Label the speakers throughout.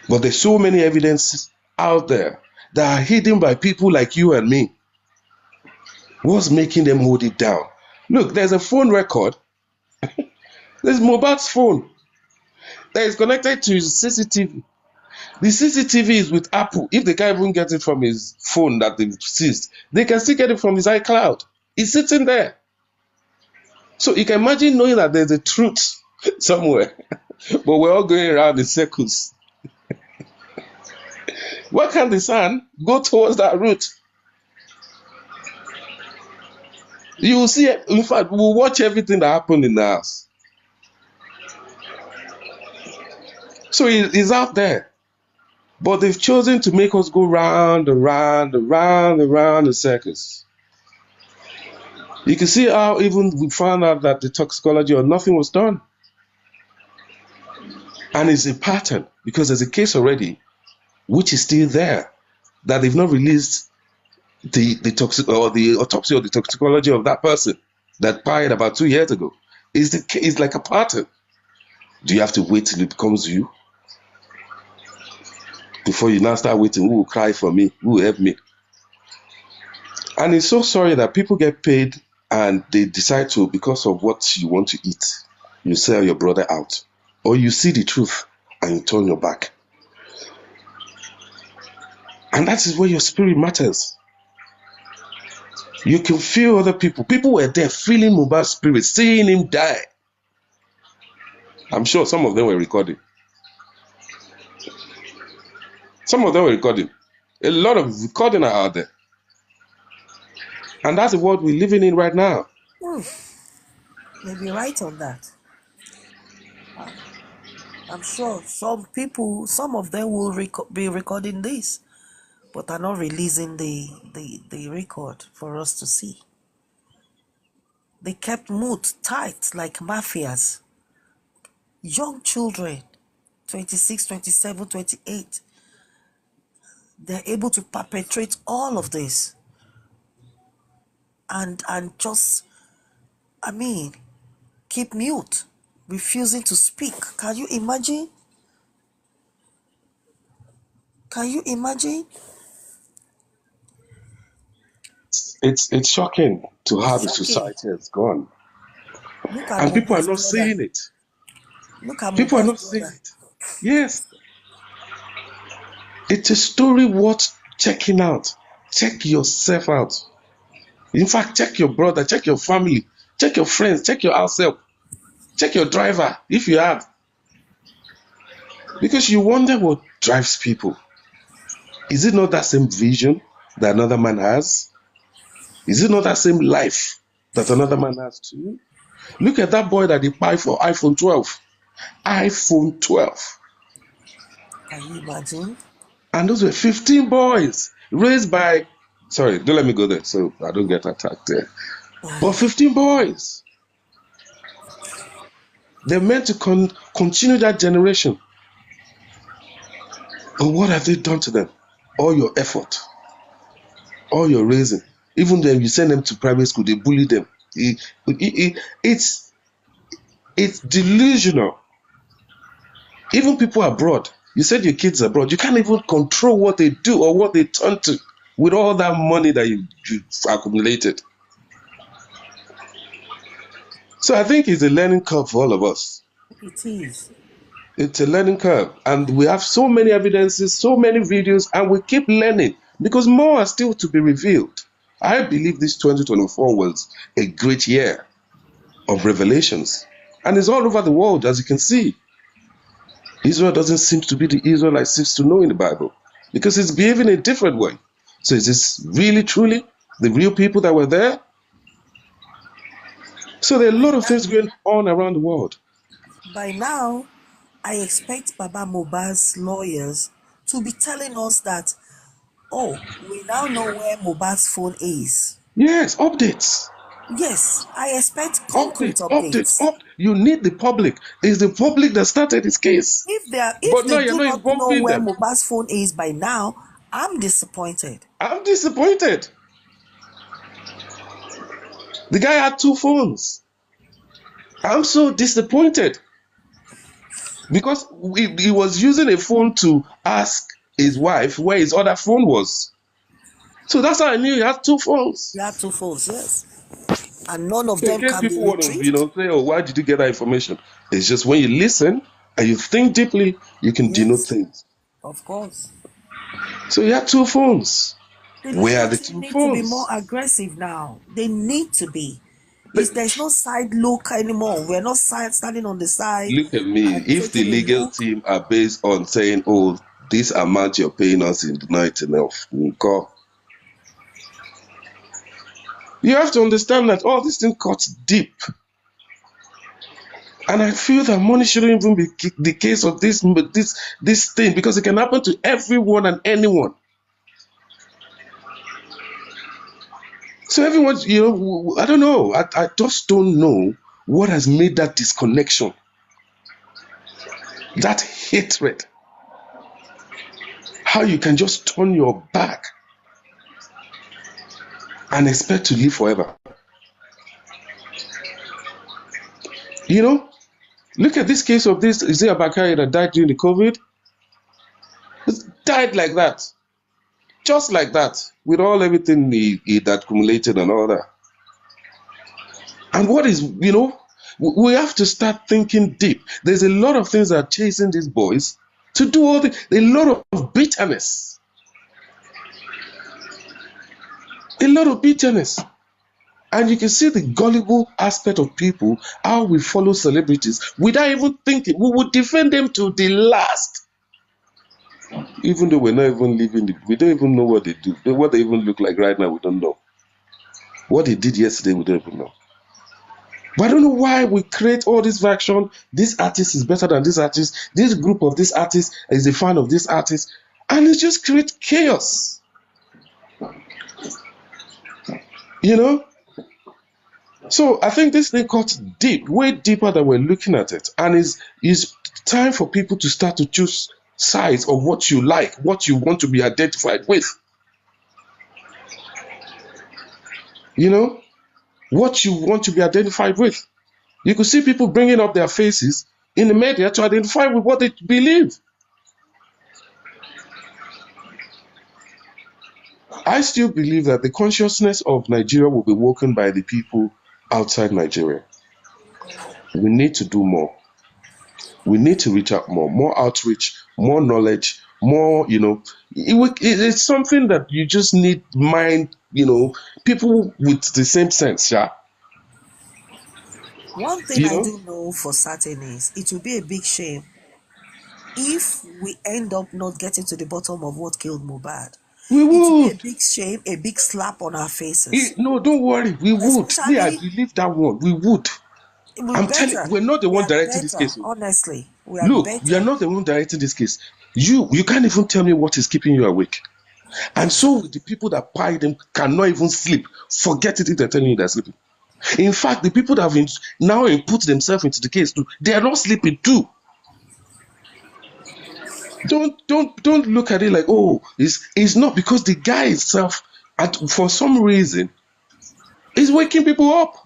Speaker 1: But there's so many evidences out there that are hidden by people like you and me. What's making them hold it down? Look, there's a phone record. There's Mohbad's phone that is connected to his CCTV. The CCTV is with Apple. If they can't even get it from his phone that they've seized, they can still get it from his iCloud. It's sitting there. So you can imagine knowing that there's a truth somewhere, but we're all going around in circles. Why can't the son go towards that route? You will see, in fact, we'll watch everything that happened in the house. So he's out there. But they've chosen to make us go round and round and round and round in circles. You can see how even we found out that the toxicology or nothing was done. And it's a pattern because there's a case already which is still there that they've not released the autopsy or the toxicology of that person that died about 2 years ago. It's like a pattern. Do you have to wait till it becomes you? Before you now start waiting, who will cry for me? Who will help me? And it's so sorry that people get paid and they decide to, because of what you want to eat, you sell your brother out. Or you see the truth and you turn your back. And that is where your spirit matters. You can feel other people. People were there feeling Mohbad's spirit, seeing him die. I'm sure some of them were recording. Some of them were recording. A lot of recording are out there. And that's the world we're living in right now.
Speaker 2: Maybe right on that. I'm sure some people, some of them will be recording this, but are not releasing the record for us to see. They kept mood tight like mafias. Young children, 26, 27, 28, they're able to perpetrate all of this. And just, I mean, keep mute, refusing to speak. Can you imagine? Can you imagine?
Speaker 1: It's shocking to how the society has gone.
Speaker 2: Look at
Speaker 1: And people are
Speaker 2: Mohbad's
Speaker 1: not
Speaker 2: brother.
Speaker 1: seeing it.
Speaker 2: Look at
Speaker 1: People are not
Speaker 2: Mohbad's
Speaker 1: seeing
Speaker 2: brother.
Speaker 1: it. Yes. It's a story worth checking out. Check yourself out. In fact, check your brother, check your family, check your friends, check your house help, check your driver if you have. Because you wonder what drives people. Is it not that same vision that another man has? Is it not that same life that another man has too? Look at that boy that they buy for iPhone 12. iPhone 12.
Speaker 2: Can you imagine?
Speaker 1: And those were 15 boys raised by, sorry, don't let me go there so I don't get attacked there. But 15 boys. They're meant to continue that generation. But what have they done to them? All your effort, all your raising. Even then, you send them to private school, they bully them. It's delusional. Even people abroad, you said your kids abroad, you can't even control what they do or what they turn to with all that money that you've accumulated. So I think it's a learning curve for all of us.
Speaker 2: It is.
Speaker 1: It's a learning curve. And we have so many evidences, so many videos, and we keep learning because more are still to be revealed. I believe this 2024 was a great year of revelations. And it's all over the world, as you can see. Israel doesn't seem to be the Israel I seems to know in the Bible because it's behaving a different way. So is this really, truly the real people that were there? So there are a lot of things going on around the world.
Speaker 2: By now, I expect Baba Mohbad's lawyers to be telling us that, oh, we now know where Mohbad's phone is.
Speaker 1: Yes, updates.
Speaker 2: Yes, I expect concrete updates.
Speaker 1: You need the public. It's the public that started this case.
Speaker 2: If they do not know where Mohbad's phone is by now, I'm disappointed.
Speaker 1: I'm disappointed. The guy had 2 phones. I'm so disappointed. because he was using a phone to ask his wife where his other phone was. So that's how I knew he had two phones.
Speaker 2: He had two phones, yes. And none of
Speaker 1: So in
Speaker 2: them
Speaker 1: case
Speaker 2: can be
Speaker 1: people want to,
Speaker 2: retrieved.
Speaker 1: say, "Oh, why did you get that information?" It's just when you listen and you think deeply, you can denote
Speaker 2: Yes,
Speaker 1: things.
Speaker 2: of course.
Speaker 1: So he had two phones.
Speaker 2: The
Speaker 1: Where are
Speaker 2: legal
Speaker 1: the
Speaker 2: team
Speaker 1: two
Speaker 2: need to be more
Speaker 1: phones?
Speaker 2: aggressive now. They need to be.
Speaker 1: Look
Speaker 2: There's no side look anymore. We're not standing on the side
Speaker 1: look at me.
Speaker 2: and
Speaker 1: If the
Speaker 2: taking a
Speaker 1: legal
Speaker 2: look.
Speaker 1: team are based on saying, "Oh, this amount you're paying us is not enough," you have to understand that all this thing cuts deep. And I feel that money shouldn't even be the case of this thing, because it can happen to everyone and anyone. So everyone, I don't know. I just don't know what has made that disconnection, that hatred. How you can just turn your back and expect to live forever. Look at this case of this Isaiah Bakari that died during the COVID. Died like that. Just like that. With everything he accumulated and all that. And what is, we have to start thinking deep. There's a lot of things that are chasing these boys to do a lot of bitterness. A lot of bitterness. And you can see the gullible aspect of people, how we follow celebrities without even thinking. We would defend them to the last. Even though we're not even living it, we don't even know what they do. What they even look like right now, we don't know. What they did yesterday, we don't even know. But I don't know why we create all this faction. This artist is better than this artist. This group of this artist is a fan of this artist. And it just creates chaos. So I think this thing cuts deep, way deeper than we're looking at it. And it's time for people to start to choose sides of what you like, what you want to be identified with. What you want to be identified with. You could see people bringing up their faces in the media to identify with what they believe. I still believe that the consciousness of Nigeria will be woken by the people outside Nigeria. We need to do more. We need to reach out more outreach, more knowledge, more, it's something that you just need people with the same sense, yeah.
Speaker 2: One thing I do know for certain is it will be a big shame if we end up not getting to the bottom of what killed Mohbad.
Speaker 1: We
Speaker 2: It will be a
Speaker 1: would.
Speaker 2: big shame, a big slap on our faces.
Speaker 1: No, don't worry. We would. Me, I
Speaker 2: Especially,
Speaker 1: believe that one. We would. I'm telling you, we're not the
Speaker 2: we
Speaker 1: one
Speaker 2: are
Speaker 1: directing this
Speaker 2: better,
Speaker 1: case.
Speaker 2: honestly. We are
Speaker 1: Look, we are
Speaker 2: better.
Speaker 1: not the one directing this case. You can't even tell me what is keeping you awake. And so the people that buy them cannot even sleep. Forget it if they're telling you they're sleeping. In fact, the people that have now put themselves into the case too, they are not sleeping too. Don't look at it like, oh, it's not, because the guy itself, for some reason, is waking people up.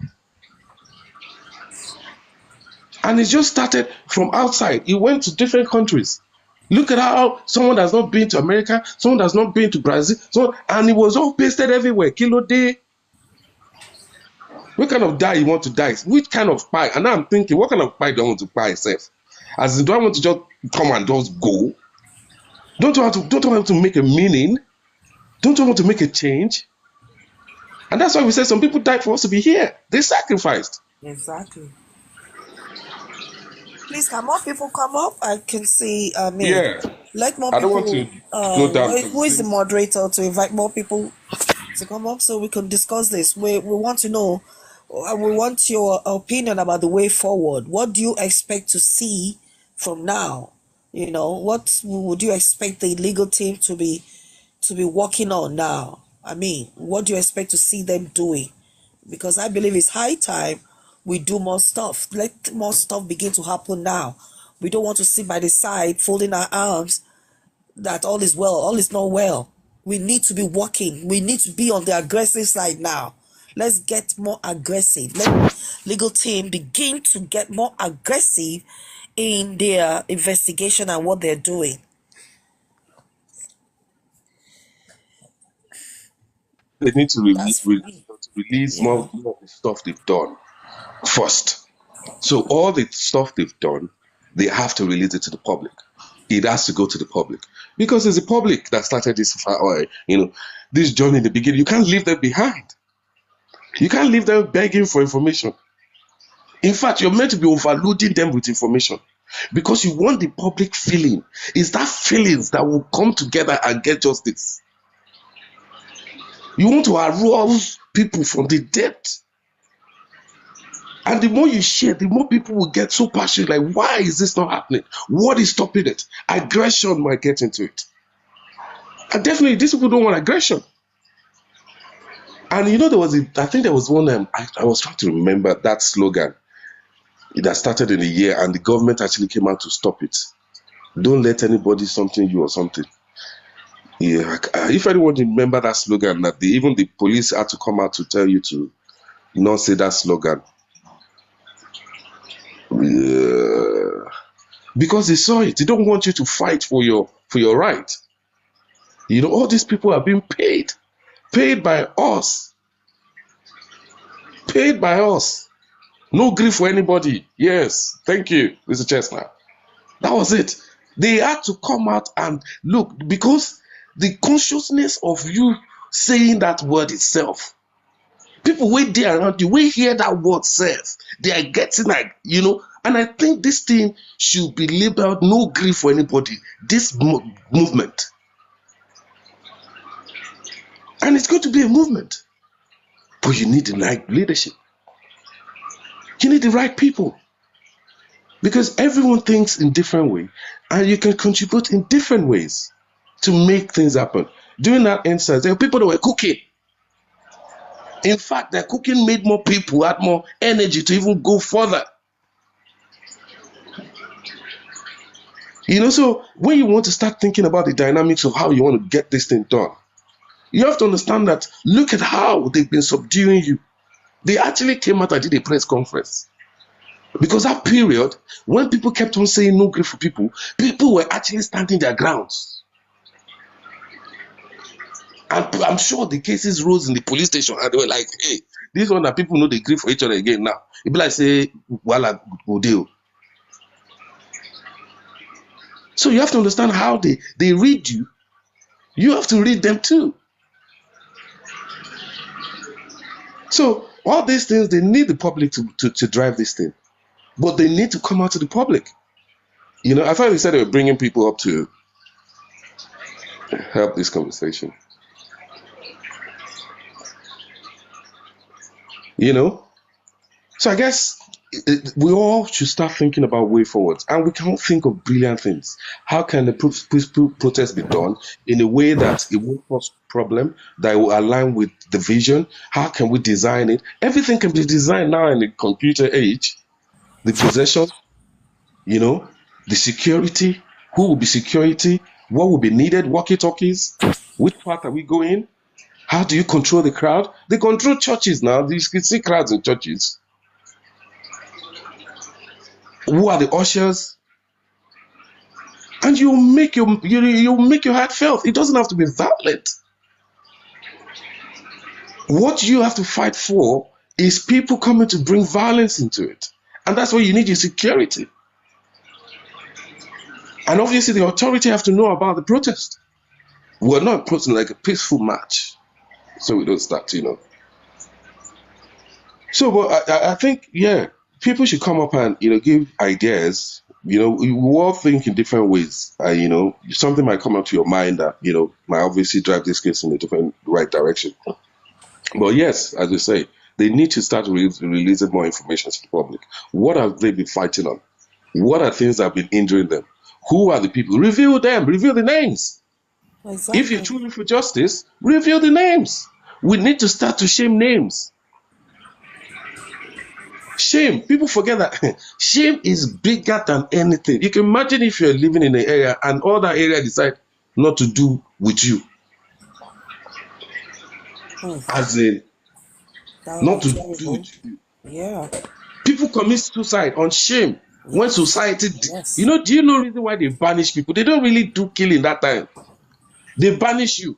Speaker 1: And it just started from outside. He went to different countries. Look at how someone has not been to America, someone has not been to Brazil, and it was all pasted everywhere. Kilo day. What kind of die you want to die? Which kind of pie? And now I'm thinking, what kind of pie do I want to buy itself? As in, do I want to just come and just go? Don't I want to make a meaning? Don't I want to make a change? And that's why we said some people died for us to be here. They sacrificed.
Speaker 2: Exactly. Please, can more people come up? I can see,
Speaker 1: Yeah.
Speaker 2: let more
Speaker 1: I don't want to
Speaker 2: people,
Speaker 1: go down because
Speaker 2: who is the moderator to invite more people to come up so we can discuss this? We want to know, we want your opinion about the way forward. What do you expect to see from now? What would you expect the legal team to be working on now? I mean, what do you expect to see them doing? Because I believe it's high time we do more stuff. Let more stuff begin to happen now. We don't want to sit by the side folding our arms that all is well, all is not well. We need to be working. We need to be on the aggressive side now. Let's get more aggressive. Let legal team begin to get more aggressive in their investigation and what they're doing.
Speaker 1: They need to
Speaker 2: That's for me.
Speaker 1: release
Speaker 2: Yeah.
Speaker 1: more of the stuff they've done first. So all the stuff they've done, they have to release it to the public. It has to go to the public because it's the public that started this this journey in the beginning. You can't leave them behind. You can't leave them begging for information. In fact, you're meant to be overloading them with information because you want the public feeling. It's that feelings that will come together and get justice. You want to arouse people from the depth. And the more you share, the more people will get so passionate. Like, why is this not happening? What is stopping it? Aggression might get into it. And definitely, these people don't want aggression. And I think there was one, I was trying to remember that slogan that started in the year, and the government actually came out to stop it. Don't let anybody something you or something. Yeah, if anyone remember that slogan, that even the police had to come out to tell you to not say that slogan. Yeah. Because they saw it. They don't want you to fight for your right. All these people are being paid by us. Paid by us. No grief for anybody. Yes, thank you, Mr. Chestnut. That was it. They had to come out and look, because the consciousness of you saying that word itself, people wait there around you, we hear that word self, they are getting and I think this thing should be labeled no grief for anybody, this movement. And it's going to be a movement. But you need the right leadership. You need the right people. Because everyone thinks in different ways, and you can contribute in different ways to make things happen. During that instance, there were people that were cooking. In fact, their cooking made more people, had more energy to even go further. So when you want to start thinking about the dynamics of how you want to get this thing done, you have to understand that look at how they've been subduing you. They actually came out and did a press conference. Because that period, when people kept on saying no grief for people, people were actually standing their grounds. And I'm sure the cases rose in the police station and they were like, hey, this one that people know they grieve for each other again now. It'd be like, say, Wala Godeo. So you have to understand how they read you. You have to read them too. So all these things, they need the public to drive this thing. But they need to come out to the public. I thought they said they were bringing people up to help this conversation. So I guess we all should start thinking about way forwards, and we can't think of brilliant things. How can the protest be done in a way that it won't cause problem, that will align with the vision? How can we design it? Everything can be designed now in the computer age. The possession, the security, who will be security, what will be needed, walkie-talkies, which part are we going? How do you control the crowd? They control churches now. You can see crowds in churches. Who are the ushers? And you make your heart felt. It doesn't have to be violent. What you have to fight for is people coming to bring violence into it. And that's why you need your security. And obviously the authority have to know about the protest. We're not putting like a peaceful march. So we don't start, So, but I think, people should come up and, give ideas. We all think in different ways. Something might come up to your mind that, might obviously drive this case in a different right direction. But yes, as you say, they need to start releasing more information to the public. What have they been fighting on? What are things that have been injuring them? Who are the people? Reveal them. Reveal the names.
Speaker 2: Exactly.
Speaker 1: If you're truly for justice, reveal the names. We need to start to shame names. Shame. People forget that shame is bigger than anything. You can imagine if you're living in an area and all that area decide not to do with you. As in, not to do with you.
Speaker 2: Yeah.
Speaker 1: People commit suicide on shame. When
Speaker 2: Yes.
Speaker 1: society,
Speaker 2: Yes.
Speaker 1: do you know the reason why they banish people? They don't really do killing that time. They banish you.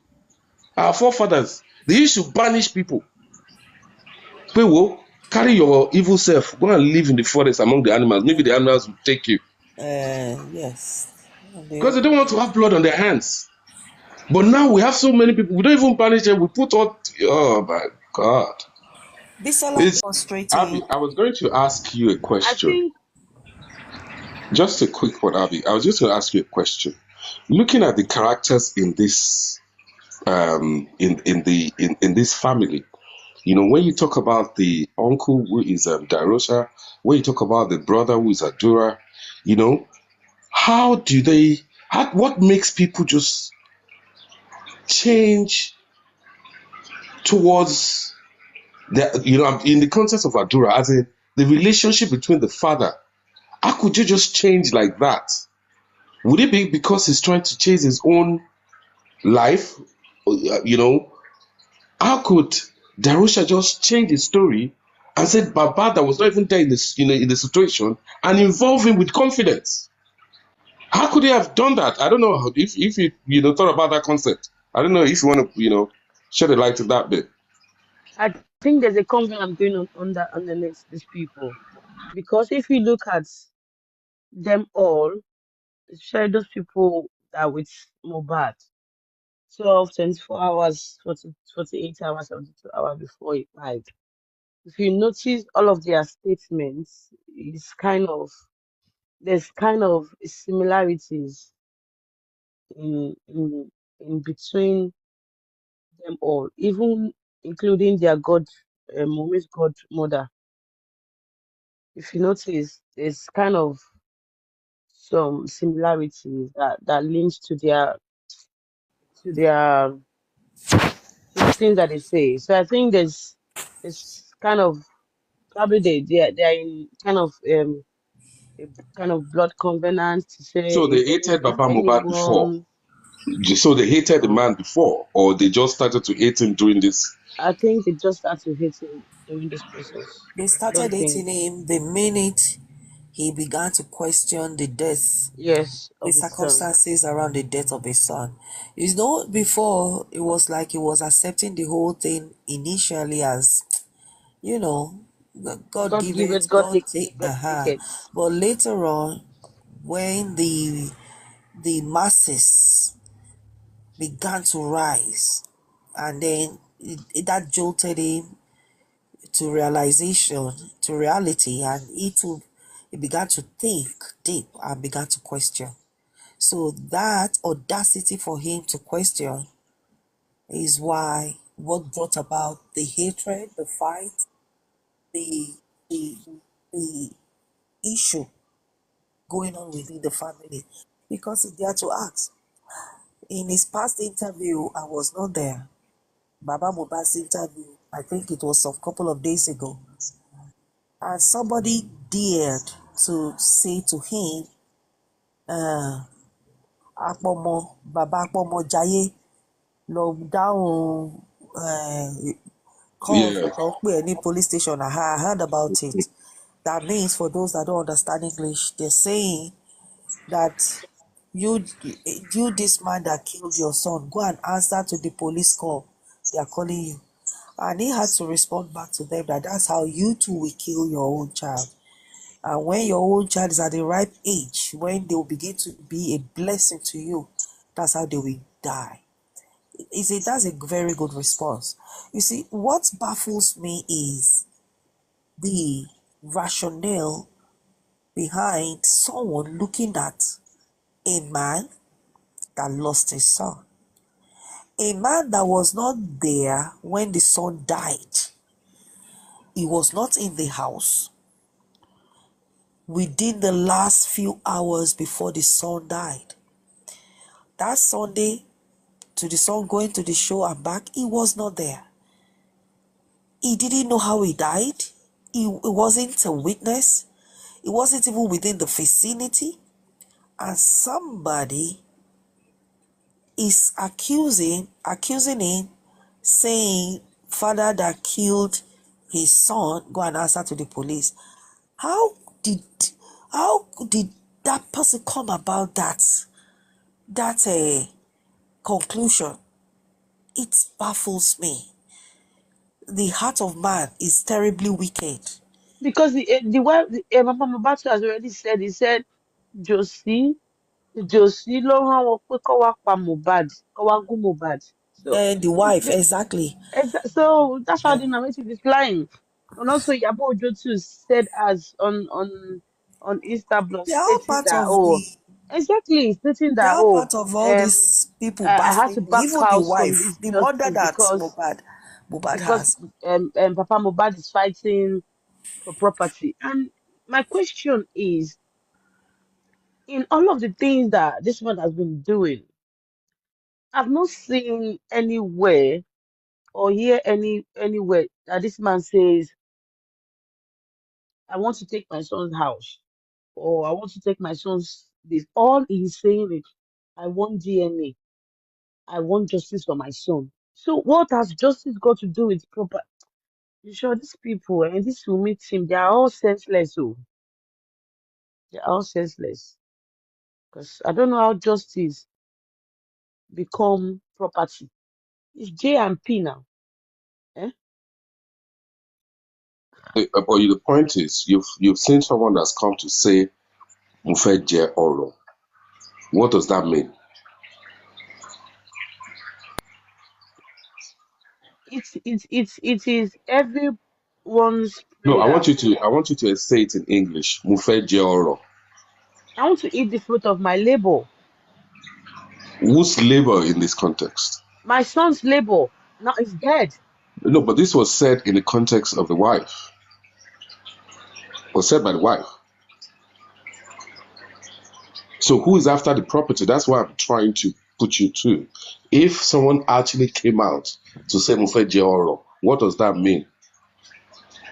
Speaker 1: Our forefathers, they used to banish people. People, carry your evil self, go and live in the forest among the animals. Maybe the animals will take you.
Speaker 2: Yes.
Speaker 1: Because they don't want to have blood on their hands. But now we have so many people, we don't even banish them. We put all, oh my God.
Speaker 2: Bisola
Speaker 1: It's,
Speaker 2: demonstrating.
Speaker 1: Abby, I was going to ask you a
Speaker 3: I
Speaker 1: question.
Speaker 3: think
Speaker 1: Just a quick one, Abby. I was just going to ask you a question. Looking at the characters in this in this family, when you talk about the uncle who is Darosha, when you talk about the brother who is Adura, you know, how do they what makes people just change towards the in the context of Adura, as in the relationship between the father, how could you just change like that? Would it be because he's trying to chase his own life? You know, how could Darusha just change his story and said Baba that was not even there in this, in the situation, and involve him with confidence? How could he have done that? I don't know if you thought about that concept. I don't know if you want to shed a light to that bit.
Speaker 3: I think there's a covenant going on that underneath these people. Because if you look at them all, especially those people that are with Mohbad, 12, 24 hours, 48 hours, 72 hours before he died. If you notice all of their statements, there's kind of similarities in in in between them all, even including their Mommy's godmother. If you notice, there's kind of some similarities that links to their to the things that they say. So I think there's kind of probably they are in a kind of blood covenant to say
Speaker 1: So they
Speaker 3: if
Speaker 1: hated Baba Mohbad before.
Speaker 3: anyone.
Speaker 1: So they hated the
Speaker 3: um
Speaker 1: man before, or they just started to hate him during this.
Speaker 3: I think they just start to hate him during this process.
Speaker 2: They
Speaker 3: I
Speaker 2: started
Speaker 3: don't think.
Speaker 2: hating him the minute he began to question the death,
Speaker 3: Yes,
Speaker 2: the
Speaker 3: of his son.
Speaker 2: circumstances around the death of his son. Before it was like he was accepting the whole thing initially as, you know, God
Speaker 3: God
Speaker 2: give
Speaker 3: give
Speaker 2: it,
Speaker 3: it, God
Speaker 2: God
Speaker 3: take,
Speaker 2: take,
Speaker 3: God take it.
Speaker 2: But later on, when the masses began to rise, and then that jolted him to realization, to reality, and he began to think deep and began to question. So that audacity for him to question is why what brought about the hatred, the fight, the the the issue going on within the family. Because he dared to ask. In his past interview, I was not there. Baba Mohbad's interview, I think it was a couple of days ago. And somebody dared to say to him, Apomo, Baba Apomo Jaye, lọ dáhùn calls
Speaker 1: Yeah,
Speaker 2: or any police station. I heard about it. That means for those that don't understand English, they're saying that you you this man that killed your son, go and answer to the police call. They are calling you. And he had to respond back to them that that's how you too will kill your own child. And when your own child is at the ripe age, when they will begin to be a blessing to you, that's how they will die. That's a very good response. You see, what baffles me is the rationale behind someone looking at a man that lost his son. A man that was not there when the son died. He was not in the house within the last few hours before the son died. That Sunday, to the son going to the show and back, he was not there. He didn't know how he died. He wasn't a witness. He wasn't even within the vicinity. And somebody is accusing him, saying, father that killed his son, go and answer to the police. How did How did that person come about that conclusion? It baffles me. The heart of man is terribly wicked.
Speaker 3: Because the wife, Papa Mohbad has already said, he said, Josie, ló rán wọn pé kó wá pa Mohbad, kó wá gún Mohbad. So,
Speaker 2: And the wife, exactly.
Speaker 3: so that's how the narrative is lying. And also, Yabo Ojo too said as on Instablog
Speaker 2: They are all
Speaker 3: stating
Speaker 2: part
Speaker 3: that,
Speaker 2: of
Speaker 3: oh,
Speaker 2: the.
Speaker 3: exactly, stating
Speaker 2: They
Speaker 3: that,
Speaker 2: are all
Speaker 3: oh,
Speaker 2: part of all
Speaker 3: um,
Speaker 2: these people
Speaker 3: I had to
Speaker 2: baffling me.
Speaker 3: back
Speaker 2: Even the
Speaker 3: out from
Speaker 2: wife,
Speaker 3: this
Speaker 2: the mother
Speaker 3: justice
Speaker 2: that Mohbad
Speaker 3: because
Speaker 2: has.
Speaker 3: Papa Mohbad is fighting for property. And my question is, in all of the things that this man has been doing, I've not seen anywhere or hear anywhere that this man says, I want to take my son's house or I want to take my son's this. All he's saying is, I want DNA. I want justice for my son. So what has justice got to do with proper? You sure these people and this will meet him, they are all senseless. Oh, they are all senseless. Because I don't know how justice become property. It's J and P now. Eh?
Speaker 1: But the point is, you've seen someone that's come to say Nģéorszá. What does that mean?
Speaker 3: It is everyone's
Speaker 1: No,
Speaker 3: prayer.
Speaker 1: I want you to say it in English. Nģéorszá.
Speaker 3: I want to eat the fruit of my labor.
Speaker 1: Whose labor in this context?
Speaker 3: My son's labor now is dead.
Speaker 1: No, but this was said in the context of the wife. Was said by the wife. So who is after the property? That's why I'm trying to put you to. If someone actually came out to say Nģéorszá, what does that mean?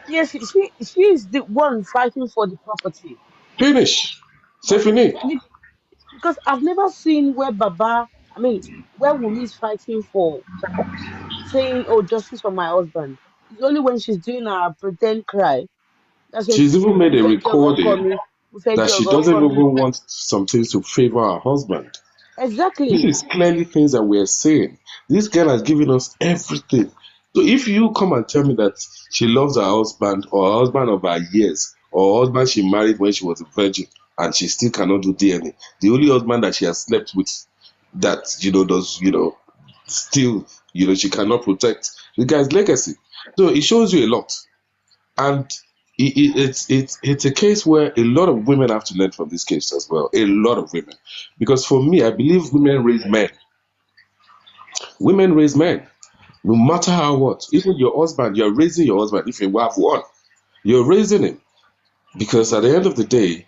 Speaker 3: Yes, she is the one fighting for the property.
Speaker 1: Finish. Say
Speaker 3: But
Speaker 1: finish.
Speaker 3: because I've never seen where where Wummi is fighting for saying, "Oh, justice for my husband." It's only when she's doing her pretend cry. That's when
Speaker 1: She's
Speaker 3: she's
Speaker 1: even
Speaker 3: saying,
Speaker 1: made
Speaker 3: "Mo
Speaker 1: a
Speaker 3: fẹ́ jẹ́ ọkọ
Speaker 1: recording
Speaker 3: mi, mo fẹ́
Speaker 1: that
Speaker 3: jẹ́
Speaker 1: she doesn't
Speaker 3: ọkọ mi."
Speaker 1: even want some things to favor her husband. This
Speaker 3: Exactly.
Speaker 1: is clearly things that we're saying. This girl has given us everything. So if you come and tell me that she loves her husband or her husband of her years or her husband she married when she was a virgin and she still cannot do DNA, the only husband that she has slept with that, does, still, she cannot protect the guy's legacy. So it shows you a lot. And it's a case where a lot of women have to learn from this case as well. A lot of women. Because for me, I believe women raise men. Women raise men. No matter how what. Even your husband, you're raising your husband. If you have one, you're raising him. Because at the end of the day,